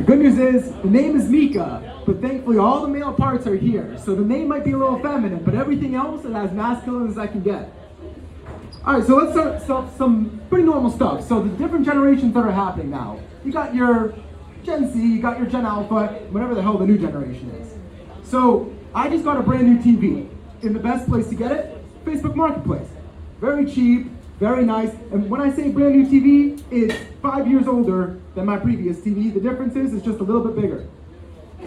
The good news is, the name is Mika, but thankfully all the male parts are here. So the name might be a little feminine, but everything else is as masculine as I can get. Alright, so let's start some pretty normal stuff. So the different generations that are happening now. You got your Gen Z, you got your Gen Alpha, whatever the hell the new generation is. So I just got a brand new TV. In the best place to get it, Facebook Marketplace. Very cheap, very nice. And when I say brand new TV, it's 5 years older than my previous TV. The difference is it's just a little bit bigger.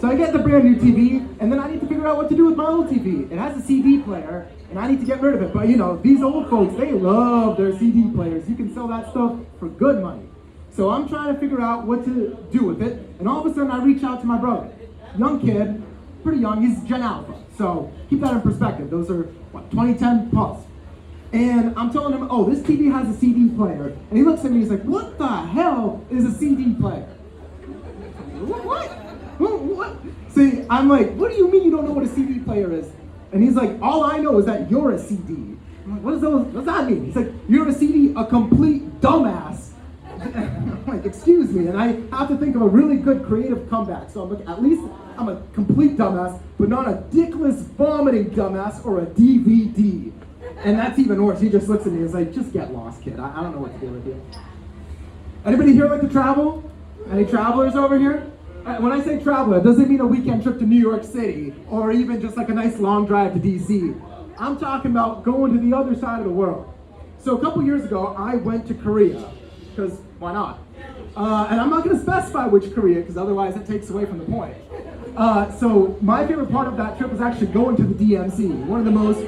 So I get the brand new TV, and then I need to figure out what to do with my old TV. It has a CD player, and I need to get rid of it. But you know, these old folks, they love their CD players. You can sell that stuff for good money. So I'm trying to figure out what to do with it, and all of a sudden I reach out to my brother. Young kid, pretty young, he's Gen Alpha. So keep that in perspective. Those are, what, 2010 plus. And I'm telling him, oh, this TV has a CD player. And he looks at me, he's like, what the hell is a CD player? What? See, I'm like, what do you mean you don't know what a CD player is? And he's like, all I know is that you're a CD. I'm like, what does that mean? He's like, you're a CD, a complete dumbass. I'm like, excuse me. And I have to think of a really good creative comeback. So I'm like, at least I'm a complete dumbass, but not a dickless vomiting dumbass or a DVD. And that's even worse. He just looks at me and is like, just get lost, kid. I don't know what to do with you. Anybody here like to travel? Any travelers over here? When I say traveler, it doesn't mean a weekend trip to New York City or even just like a nice long drive to DC. I'm talking about going to the other side of the world. So a couple years ago, I went to Korea, because why not? And I'm not going to specify which Korea, because otherwise it takes away from the point. So my favorite part of that trip was actually going to the DMZ, one of the most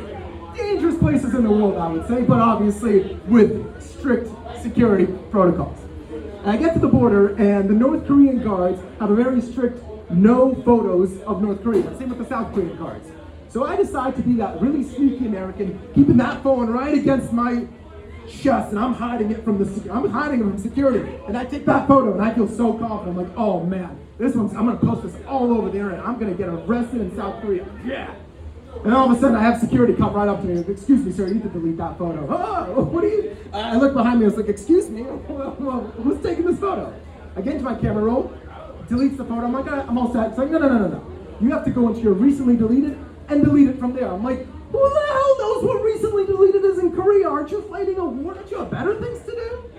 dangerous places in the world, I would say, but obviously with strict security protocols. And I get to the border, and the North Korean guards have a very strict no photos of North Korea. Same with the South Korean guards. So I decide to be that really sneaky American, keeping that phone right against my chest, and I'm hiding it from security. And I take that photo, and I feel so confident. I'm like, oh man, I'm gonna post this all over the internet. I'm gonna get arrested in South Korea. Yeah. And all of a sudden, I have security come right up to me. Excuse me, sir, you need to delete that photo. Oh, what are you? I look behind me. I was like, excuse me, who's taking this photo? I get into my camera roll, deletes the photo. I'm like, I'm all set. It's like, no. You have to go into your recently deleted and delete it from there. I'm like, who the hell knows what recently deleted is in Korea? Aren't you fighting a war? Don't you have better things to do?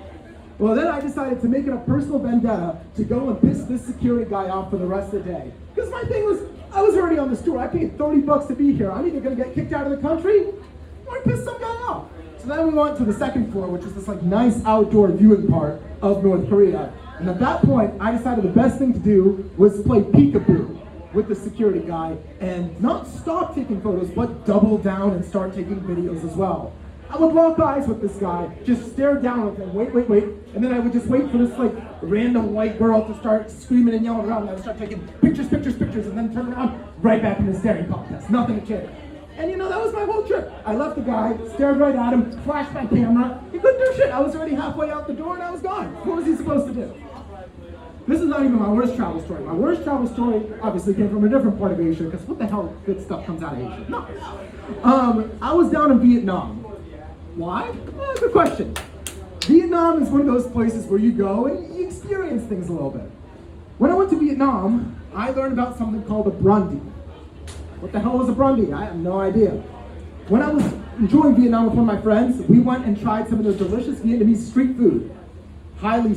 Well, then I decided to make it a personal vendetta to go and piss this security guy off for the rest of the day. Because my thing was, I was already on this tour. I paid $30 to be here. I'm either going to get kicked out of the country or piss some guy off. So then we went to the second floor, which is this like nice outdoor viewing part of North Korea. And at that point, I decided the best thing to do was play peekaboo with the security guy and not stop taking photos, but double down and start taking videos as well. I would lock eyes with this guy, just stare down with him, wait, and then I would just wait for this like random white girl to start screaming and yelling around, and I would start taking pictures, and then turn around, right back in the staring contest. Nothing changed. And you know, that was my whole trip. I left the guy, stared right at him, flashed my camera. He couldn't do shit. I was already halfway out the door and I was gone. What was he supposed to do? This is not even my worst travel story. My worst travel story obviously came from a different part of Asia, because what the hell good stuff comes out of Asia? No. I was down in Vietnam. Why? Good question. Vietnam is one of those places where you go and you experience things a little bit. When I went to Vietnam, I learned about something called a brandy. What the hell was a brandy? I have no idea. When I was enjoying Vietnam with one of my friends, we went and tried some of the delicious Vietnamese street food. Highly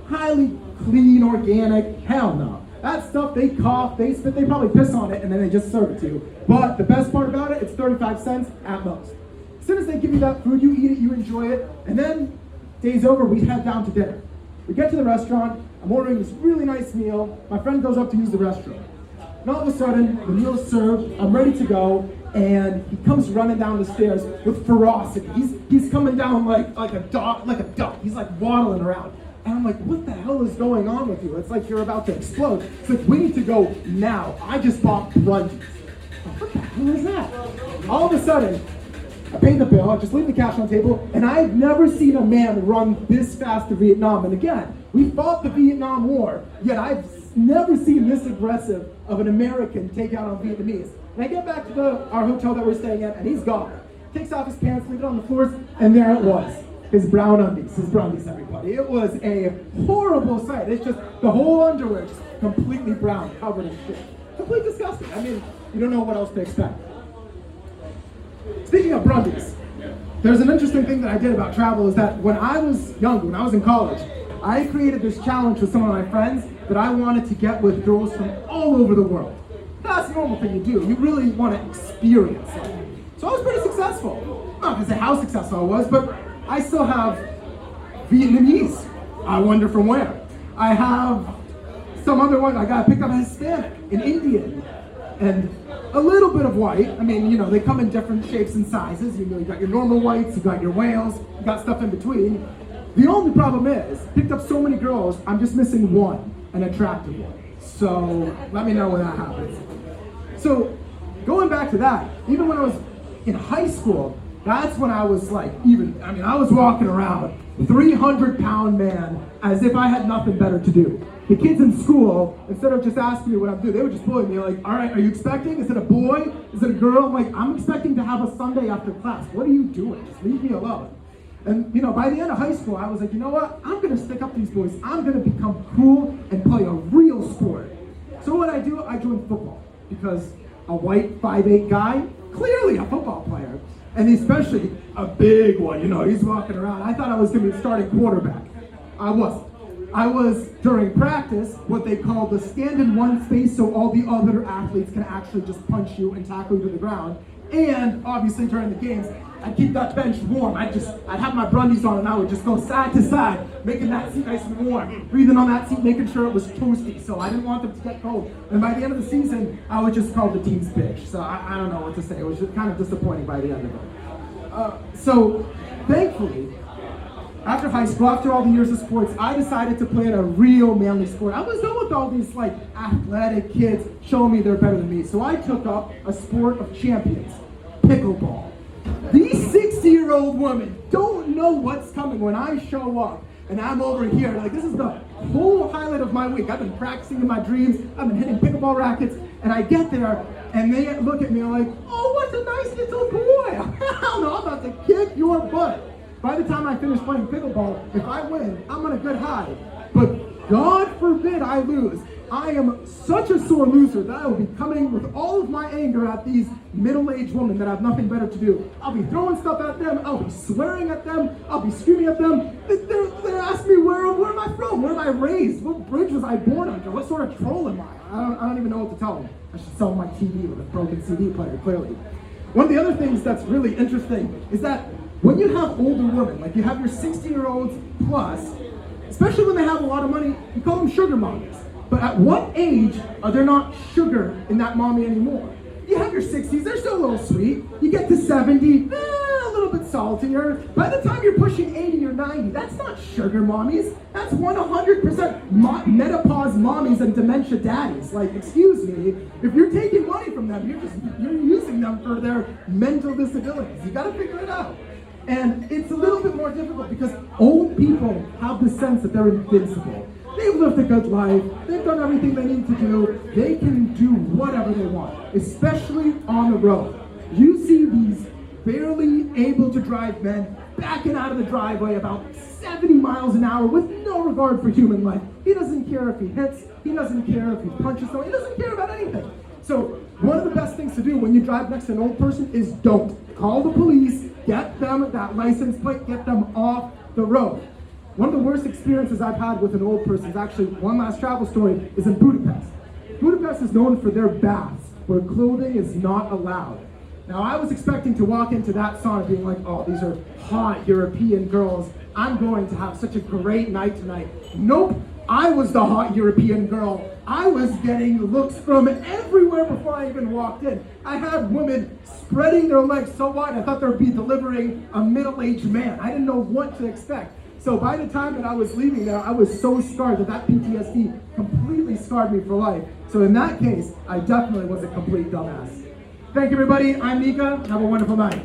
clean, organic, hell no. That stuff, they cough, they spit, they probably piss on it, and then they just serve it to you. But the best part about it, it's 35 cents at most. As soon as they give you that food, you eat it, you enjoy it, and then day's over, we head down to dinner. We get to the restaurant, I'm ordering this really nice meal, my friend goes up to use the restroom. And all of a sudden, the meal is served, I'm ready to go, and he comes running down the stairs with ferocity. He's coming down like a duck. He's like waddling around. And I'm like, what the hell is going on with you? It's like you're about to explode. It's like, we need to go now. I just bought brunches. What the hell is that? All of a sudden, I paid the bill, I just leave the cash on the table, and I've never seen a man run this fast to Vietnam. And again, we fought the Vietnam War, yet I've never seen this aggressive of an American take out on Vietnamese. And I get back to our hotel that we're staying at, and he's gone. Takes off his pants, leave it on the floors, and there it was. His brown undies, everybody. It was a horrible sight. It's just the whole underwear just completely brown, covered in shit. Completely disgusting. I mean, you don't know what else to expect. Speaking of brundies, there's an interesting thing that I did about travel is that when I was young, when I was in college, I created this challenge with some of my friends that I wanted to get with girls from all over the world. That's a normal thing you do. You really want to experience it. So I was pretty successful. I'm not going to say how successful I was, but I still have Vietnamese. I wonder from where. I have some other one. I got picked up a Hispanic, an Indian, and a little bit of white. I mean, you know, they come in different shapes and sizes. You know, you got your normal whites, you got your whales, you got stuff in between. The only problem is, picked up so many girls, I'm just missing one, an attractive one. So let me know when that happens. So going back to that, even when I was in high school, that's when I was like, I was walking around, 300-pound man, as if I had nothing better to do. The kids in school, instead of just asking me what I'm doing, they would just bully me like, all right, are you expecting? Is it a boy? Is it a girl? I'm like, I'm expecting to have a Sunday after class. What are you doing? Just leave me alone. And, you know, by the end of high school, I was like, you know what? I'm going to stick up these boys. I'm going to become cool and play a real sport. So what I do, I joined football. Because a white 5'8" guy, clearly a football player, and especially a big one, you know, he's walking around. I thought I was going to be starting quarterback. I wasn't. I was, during practice, what they call the stand in one space so all the other athletes can actually just punch you and tackle you to the ground. And obviously during the games, I'd keep that bench warm. I'd have my brundies on and I would just go side to side, making that seat nice and warm, breathing on that seat, making sure it was toasty, so I didn't want them to get cold. And by the end of the season, I would just call the team's bitch. So I don't know what to say. It was just kind of disappointing by the end of it. So thankfully, after high school, after all the years of sports, I decided to play in a real manly sport. I was done with all these like athletic kids showing me they're better than me. So I took up a sport of champions, pickleball. These 60-year-old women don't know what's coming when I show up and I'm over here. Like, this is the whole highlight of my week. I've been practicing in my dreams. I've been hitting pickleball rackets. And I get there and they look at me like, oh, what a nice little boy. Hell no, I'm about to kick your butt. By the time I finish playing pickleball, if I win, I'm on a good high. But God forbid I lose. I am such a sore loser that I will be coming with all of my anger at these middle-aged women that have nothing better to do. I'll be throwing stuff at them. I'll be swearing at them. I'll be screaming at them. They're asking me where am I from? Where am I raised? What bridge was I born under? What sort of troll am I? I don't even know what to tell them. I should sell my TV with a broken CD player, clearly. One of the other things that's really interesting is that when you have older women, like you have your 60-year-olds plus, especially when they have a lot of money, you call them sugar mommies. But at what age are there not sugar in that mommy anymore? You have your 60s, they're still a little sweet. You get to 70, a little bit saltier. By the time you're pushing 80 or 90, that's not sugar mommies. That's 100% menopause mommies and dementia daddies. Like, excuse me, if you're taking money from them, you're using them for their mental disabilities. You gotta figure it out. And it's a little bit more difficult because old people have the sense that they're invincible. They've lived a good life. They've done everything they need to do. They can do whatever they want, especially on the road. You see these barely able to drive men backing out of the driveway about 70 miles an hour with no regard for human life. He doesn't care if he hits. He doesn't care if he punches someone. He doesn't care about anything. So one of the best things to do when you drive next to an old person is don't. Call the police, get them that license plate, get them off the road. One of the worst experiences I've had with an old person is actually, one last travel story, is in Budapest. Budapest is known for their baths, where clothing is not allowed. Now, I was expecting to walk into that sauna being like, oh, these are hot European girls. I'm going to have such a great night tonight. Nope, I was the hot European girl. I was getting looks from everywhere before I even walked in. I had women spreading their legs so wide, I thought they'd be delivering a middle-aged man. I didn't know what to expect. So by the time that I was leaving there, I was so scarred that PTSD completely scarred me for life. So in that case, I definitely was a complete dumbass. Thank you, everybody. I'm Mika. Have a wonderful night.